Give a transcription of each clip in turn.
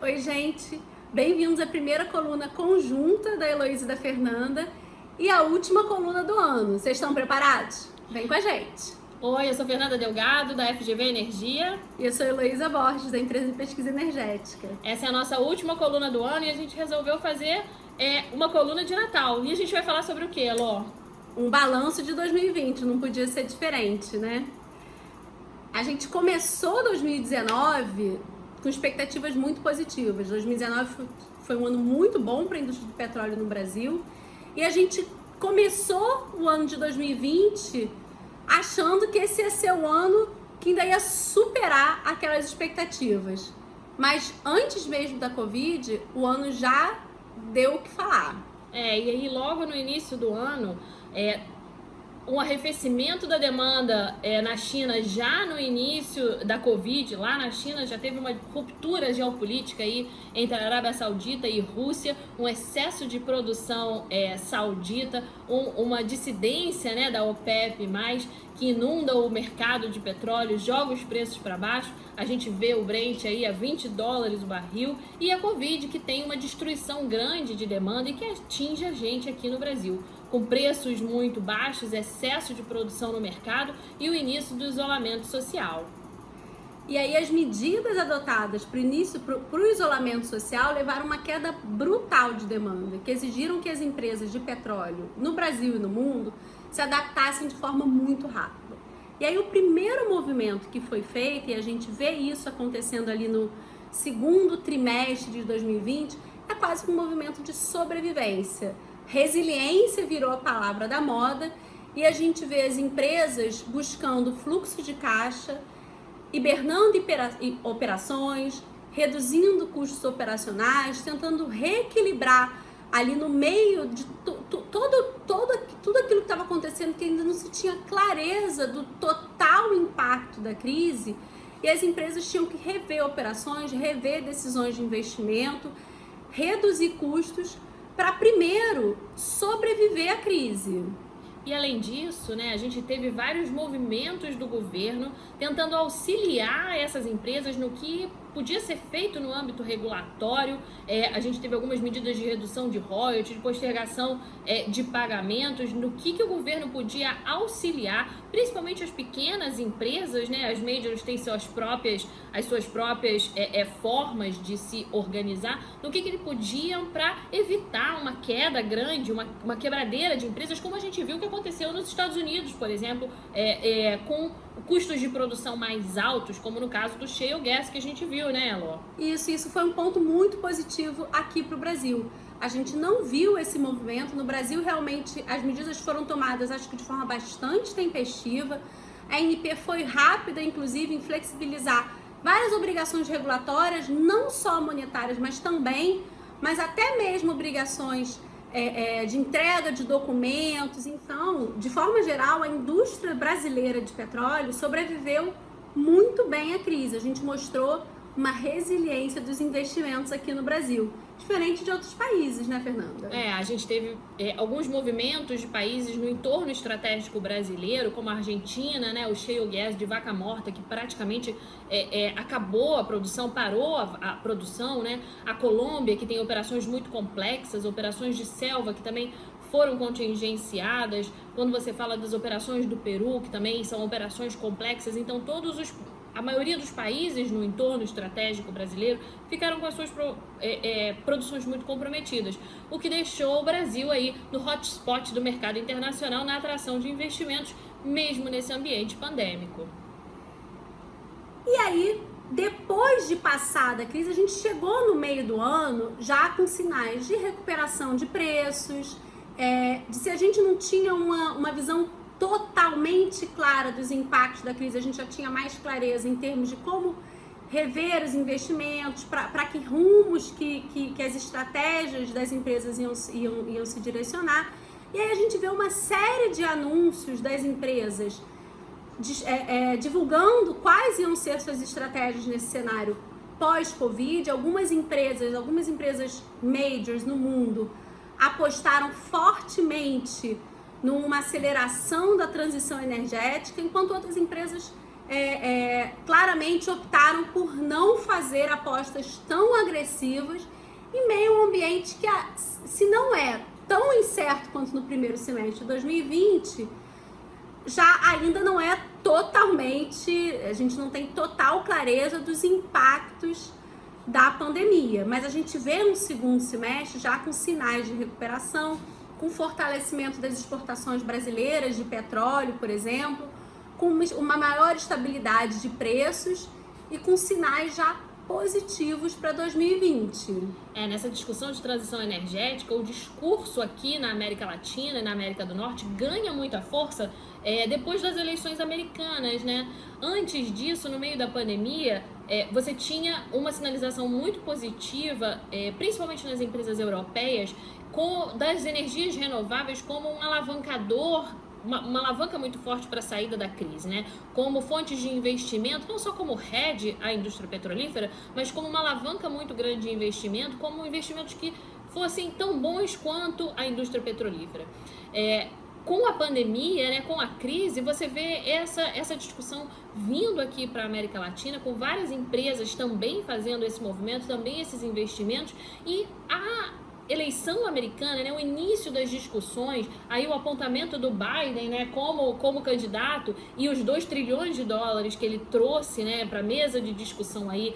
Oi, gente! Bem-vindos à primeira coluna conjunta da Heloísa e da Fernanda e a última coluna do ano. Vocês estão preparados? Vem com a gente! Oi, eu sou Fernanda Delgado, da FGV Energia. E eu sou Heloísa Borges, da empresa de pesquisa energética. Essa é a nossa última coluna do ano e a gente resolveu fazer uma coluna de Natal. E a gente vai falar sobre o que, Elô? Um balanço de 2020, não podia ser diferente, né? A gente começou 2019 com expectativas muito positivas. 2019 foi um ano muito bom para a indústria do petróleo no Brasil. E a gente começou o ano de 2020 achando que esse ia ser o ano que ainda ia superar aquelas expectativas. Mas antes mesmo da Covid, o ano já deu o que falar. E aí logo no início do ano, um arrefecimento da demanda na China já no início da Covid, lá na China já teve uma ruptura geopolítica aí entre a Arábia Saudita e Rússia, um excesso de produção saudita, uma dissidência, né, da OPEP+, que inunda o mercado de petróleo, joga os preços para baixo. A gente vê o Brent aí a $20 o barril, e a Covid, que tem uma destruição grande de demanda e que atinge a gente aqui no Brasil, com preços muito baixos, excesso de produção no mercado e o início do isolamento social. E aí as medidas adotadas para o isolamento social levaram uma queda brutal de demanda, que exigiram que as empresas de petróleo no Brasil e no mundo se adaptassem de forma muito rápida. E aí o primeiro movimento que foi feito, e a gente vê isso acontecendo ali no segundo trimestre de 2020, é quase que um movimento de sobrevivência. Resiliência virou a palavra da moda e a gente vê as empresas buscando fluxo de caixa, hibernando operações, reduzindo custos operacionais, tentando reequilibrar ali no meio de tudo aquilo que estava acontecendo, que ainda não se tinha clareza do total impacto da crise, e as empresas tinham que rever operações, rever decisões de investimento, reduzir custos para primeiro sobreviver à crise. E além disso, né, a gente teve vários movimentos do governo tentando auxiliar essas empresas no que podia ser feito no âmbito regulatório. A gente teve algumas medidas de redução de royalties, de postergação de pagamentos, no que o governo podia auxiliar, principalmente as pequenas empresas, né? As majors têm as suas próprias formas de se organizar, no que eles podiam para evitar uma queda grande, uma quebradeira de empresas, como a gente viu que aconteceu nos Estados Unidos, por exemplo, com custos de produção mais altos, como no caso do shale gas que a gente viu, né, Elô? Isso foi um ponto muito positivo aqui para o Brasil. A gente não viu esse movimento. No Brasil, realmente, as medidas foram tomadas, acho que de forma bastante tempestiva. A ANP foi rápida, inclusive, em flexibilizar várias obrigações regulatórias, não só monetárias, mas até mesmo obrigações de entrega de documentos. Então, de forma geral, a indústria brasileira de petróleo sobreviveu muito bem à crise. A gente mostrou uma resiliência dos investimentos aqui no Brasil, diferente de outros países, né, Fernanda? A gente teve alguns movimentos de países no entorno estratégico brasileiro, como a Argentina, né, o shale gas de Vaca Morta, que praticamente acabou a produção, parou a produção, né? A Colômbia, que tem operações muito complexas, operações de selva que também foram contingenciadas. Quando você fala das operações do Peru, que também são operações complexas, então a maioria dos países no entorno estratégico brasileiro ficaram com as suas produções muito comprometidas, o que deixou o Brasil aí no hotspot do mercado internacional na atração de investimentos, mesmo nesse ambiente pandêmico. E aí, depois de passar da crise, a gente chegou no meio do ano já com sinais de recuperação de preços, de se a gente não tinha uma visão totalmente clara dos impactos da crise, a gente já tinha mais clareza em termos de como rever os investimentos, para que rumos que as estratégias das empresas iam se direcionar. E aí a gente vê uma série de anúncios das empresas divulgando quais iam ser suas estratégias nesse cenário pós-Covid. Algumas empresas majors no mundo apostaram fortemente numa aceleração da transição energética, enquanto outras empresas claramente optaram por não fazer apostas tão agressivas em meio a um ambiente que, se não é tão incerto quanto no primeiro semestre de 2020, já ainda não é totalmente, a gente não tem total clareza dos impactos da pandemia, mas a gente vê no segundo semestre já com sinais de recuperação, com fortalecimento das exportações brasileiras de petróleo, por exemplo, com uma maior estabilidade de preços e com sinais já positivos para 2020. Nessa discussão de transição energética, o discurso aqui na América Latina e na América do Norte ganha muita força depois das eleições americanas, né? Antes disso, no meio da pandemia, você tinha uma sinalização muito positiva, principalmente nas empresas europeias, das energias renováveis como um alavancador, uma alavanca muito forte para a saída da crise, né? Como fontes de investimento, não só como hedge à indústria petrolífera, mas como uma alavanca muito grande de investimento, como investimentos que fossem tão bons quanto a indústria petrolífera. Com a pandemia, né, com a crise, você vê essa discussão vindo aqui para a América Latina, com várias empresas também fazendo esse movimento, também esses investimentos, e a eleição americana, né, o início das discussões, aí o apontamento do Biden, né, como candidato, e os 2 trilhões de dólares que ele trouxe, né, para a mesa de discussão aí,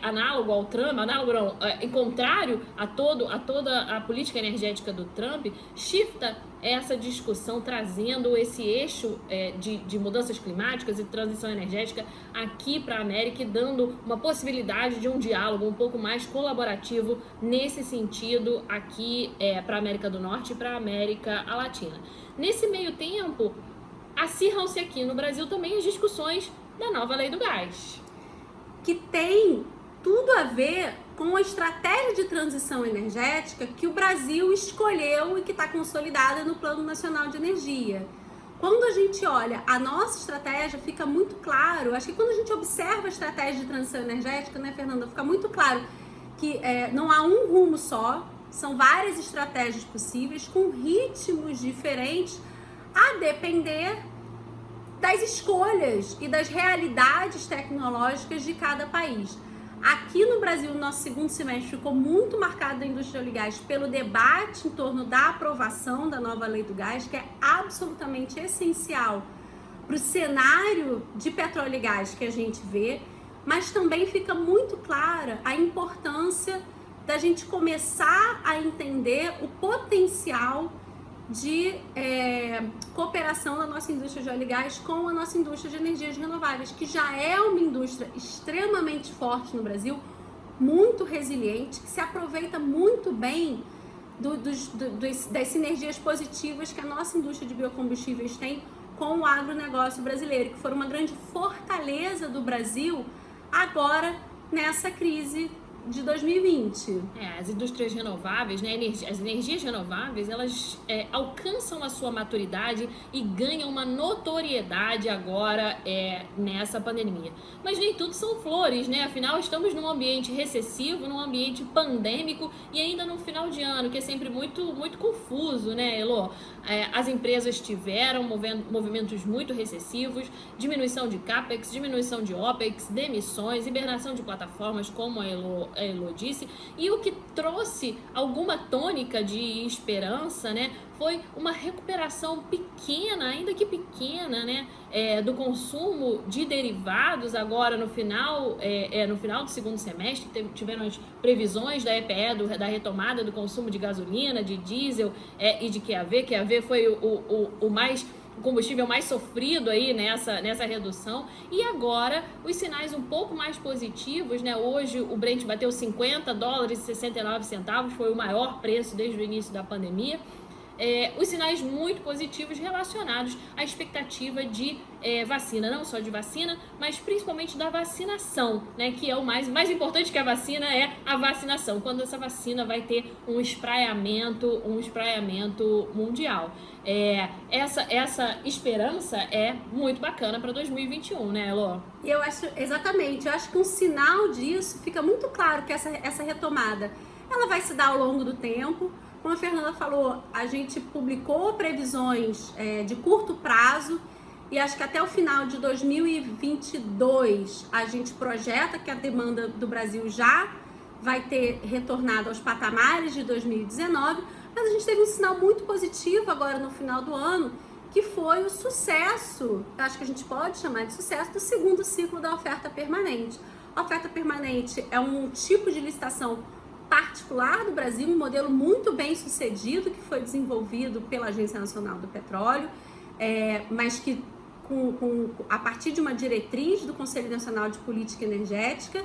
análogo ao Trump, análogo não, em contrário a toda a política energética do Trump, shifta essa discussão, trazendo esse eixo de mudanças climáticas e transição energética aqui para a América e dando uma possibilidade de um diálogo um pouco mais colaborativo nesse sentido aqui para a América do Norte e para a América Latina. Nesse meio tempo, acirram-se aqui no Brasil também as discussões da nova lei do gás. Que tem tudo a ver com a estratégia de transição energética que o Brasil escolheu e que está consolidada no Plano Nacional de Energia. Quando a gente olha a nossa estratégia, fica muito claro, acho que quando a gente observa a estratégia de transição energética, né, Fernanda, fica muito claro que não há um rumo só, são várias estratégias possíveis, com ritmos diferentes, a depender das escolhas e das realidades tecnológicas de cada país. Aqui no Brasil, o nosso segundo semestre ficou muito marcado da indústria do gás pelo debate em torno da aprovação da nova lei do gás, que é absolutamente essencial para o cenário de petróleo e gás que a gente vê, mas também fica muito clara a importância da gente começar a entender o potencial de cooperação da nossa indústria de óleo e gás com a nossa indústria de energias renováveis, que já é uma indústria extremamente forte no Brasil, muito resiliente, que se aproveita muito bem das sinergias positivas que a nossa indústria de biocombustíveis tem com o agronegócio brasileiro, que foram uma grande fortaleza do Brasil agora nessa crise de 2020. As indústrias renováveis, né, as energias renováveis, elas alcançam a sua maturidade e ganham uma notoriedade agora nessa pandemia. Mas nem tudo são flores, né? Afinal, estamos num ambiente recessivo, num ambiente pandêmico e ainda num final de ano, que é sempre muito, muito confuso, né, Elô? As empresas tiveram movimentos muito recessivos, diminuição de CAPEX, diminuição de OPEX, demissões, hibernação de plataformas, como a Elô disse, e o que trouxe alguma tônica de esperança, né, foi uma recuperação pequena, ainda que pequena, né, do consumo de derivados agora no final do segundo semestre. Tiveram as previsões da EPE da retomada do consumo de gasolina, de diesel e de QAV. QAV foi o combustível mais sofrido aí nessa redução, e agora os sinais um pouco mais positivos, né? Hoje o Brent bateu $50,69, foi o maior preço desde o início da pandemia. Os sinais muito positivos relacionados à expectativa de vacina, não só de vacina, mas principalmente da vacinação, né? Que é o mais importante que a vacina é a vacinação, quando essa vacina vai ter um espraiamento mundial. Essa esperança é muito bacana para 2021, né, Elô? E eu acho que um sinal disso fica muito claro que essa retomada, ela vai se dar ao longo do tempo. Como a Fernanda falou, a gente publicou previsões de curto prazo e acho que até o final de 2022 a gente projeta que a demanda do Brasil já vai ter retornado aos patamares de 2019, mas a gente teve um sinal muito positivo agora no final do ano, que foi o sucesso, acho que a gente pode chamar de sucesso, do segundo ciclo da oferta permanente. A oferta permanente é um tipo de licitação particular do Brasil, um modelo muito bem sucedido que foi desenvolvido pela Agência Nacional do Petróleo, mas que a partir de uma diretriz do Conselho Nacional de Política Energética.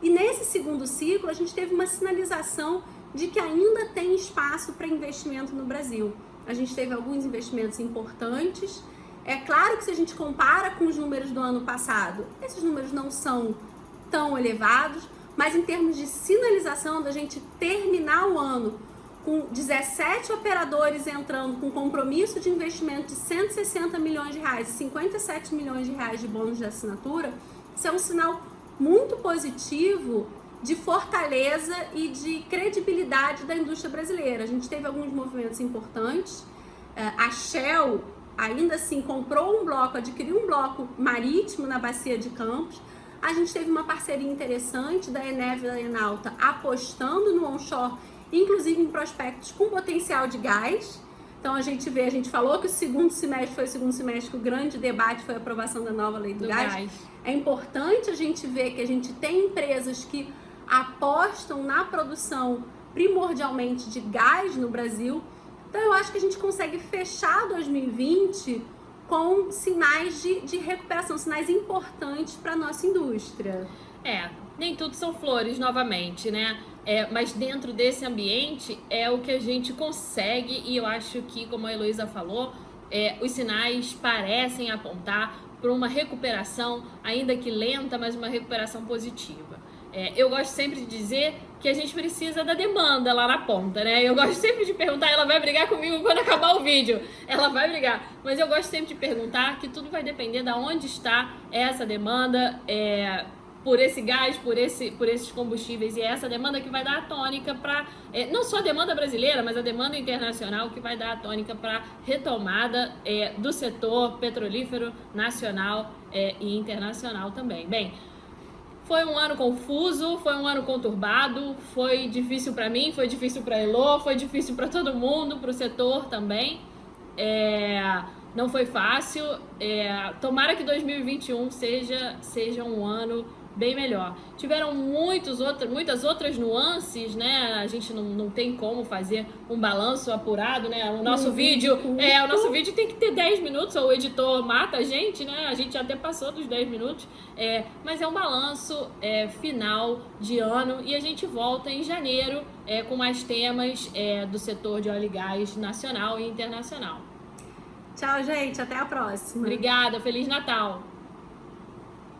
E nesse segundo ciclo a gente teve uma sinalização de que ainda tem espaço para investimento no Brasil. A gente teve alguns investimentos importantes. É claro que se a gente compara com os números do ano passado, esses números não são tão elevados, mas em termos de sinalização da gente terminar o ano com 17 operadores entrando com compromisso de investimento de 160 milhões de reais e 57 milhões de reais de bônus de assinatura, isso é um sinal muito positivo de fortaleza e de credibilidade da indústria brasileira. A gente teve alguns movimentos importantes. A Shell, ainda assim, comprou um bloco, adquiriu um bloco marítimo na Bacia de Campos. A gente teve uma parceria interessante da Eneva e da Enalta apostando no onshore, inclusive em prospectos com potencial de gás. Então a gente falou que o segundo semestre foi o segundo semestre que o grande debate foi a aprovação da nova lei do gás. É importante a gente ver que a gente tem empresas que apostam na produção primordialmente de gás no Brasil. Então eu acho que a gente consegue fechar 2020 com sinais de recuperação, sinais importantes para a nossa indústria. Nem tudo são flores novamente, né? Mas dentro desse ambiente é o que a gente consegue, e eu acho que, como a Heloísa falou, os sinais parecem apontar para uma recuperação, ainda que lenta, mas uma recuperação positiva. Eu gosto sempre de dizer que a gente precisa da demanda lá na ponta, né? Eu gosto sempre de perguntar, ela vai brigar comigo quando acabar o vídeo, ela vai brigar, mas eu gosto sempre de perguntar que tudo vai depender de onde está essa demanda, por esse gás, por esses combustíveis, e é essa demanda que vai dar a tônica para, não só a demanda brasileira, mas a demanda internacional que vai dar a tônica para a retomada do setor petrolífero nacional e internacional também. Bem, foi um ano confuso, foi um ano conturbado, foi difícil para mim, foi difícil para a Elo, foi difícil para todo mundo, para o setor também. Não foi fácil. Tomara que 2021 seja um ano bem melhor. Tiveram muitas outras nuances, né? A gente não tem como fazer um balanço apurado, né? O nosso vídeo tem que ter 10 minutos, ou o editor mata a gente, né? A gente até passou dos 10 minutos, mas é um balanço final de ano, e a gente volta em janeiro com mais temas do setor de óleo e gás nacional e internacional. Tchau, gente. Até a próxima. Obrigada. Feliz Natal.